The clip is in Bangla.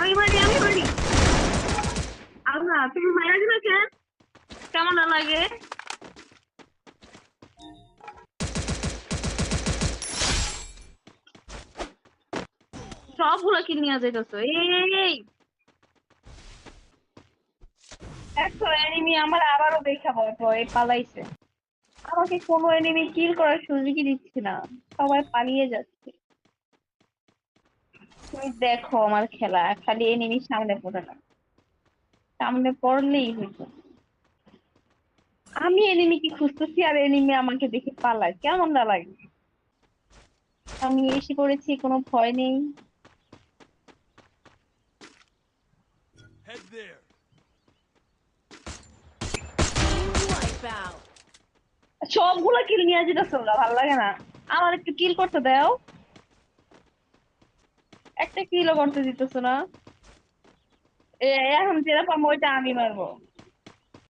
আমি মারি, আমি মারি। আল্লাহ, তুমি মারা দিলে কেন? কেমন লাগে? সবগুলো কিল নিয়ে যাইতেছো। এই একশো এনিমি আমার আবারও দেখা ভয় পালাইছে। আমাকে কোনো এনিমি কিল করার সুযোগই দিচ্ছে না, সবাই পালিয়ে যাচ্ছে। তুমি দেখো আমার খেলা, খালি এনিমি সামনে পড়ে না, সামনে পড়লেই হইতো। আমি এনিমি কি খুঁজতেছি আর এনিমি আমাকে দেখে পালায়, কেমন না লাগে? আমি এসে পড়েছি, কোনো ভয় নেই। Head there. Wipeout. সবগুলো কিল নিয়ে যেতেছো, ভালো লাগে না। আমার একটু কিল করতে দাও, একটা কিলও করতে দিতেছো না। এখন যেটা পাবো ওইটা আমি মারবো।